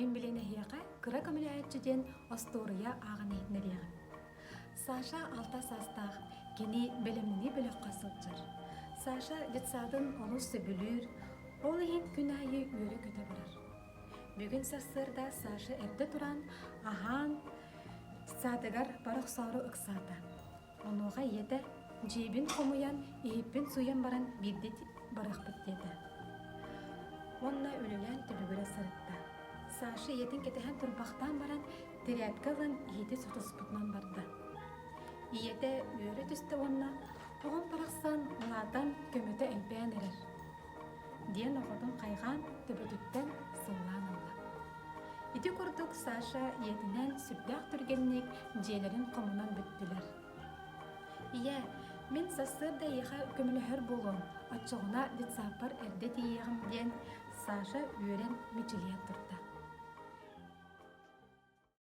Мин билен эһиэхэ кыра көмүлээччиден остория аагын иһиннэрիэҕин. Саша алта састаах кини белемнини бөлөккө сылдьар. Саша детсадын олус сөбүлүүр, ол иһин күн айы үөрэ көтө барар. Бүгүн сассырда Саша эрдэ туран аһаан саатыгар барах соору ыксаата. Онуоха иете дьиибин хомуян иһиппин суйан баран биирдит барахпыт диэтэ. Онна үлэлэн түбүгүрэ сырытта. Саша иетин кетэһэн турбахтаан баран тирээткалын иһити сотуспутунан барда. Иете үөрэ түстэ онна оҕон барахсан улаатан көмөтө элбээн эрэр. Диэн оҕотун хайгаан төбөтүттэн сыллаан алла. Ити курдук Саша иетинэн сүбдээх түргенник дьиэлэрин хомунан бүттүлэр. Ие, мин сассырда иэхэ көмүлөһөр болуом, оччоҕуна дитсааппар эрдэ тиийэҕим диэн Саша үөрэн мичилиэн турда.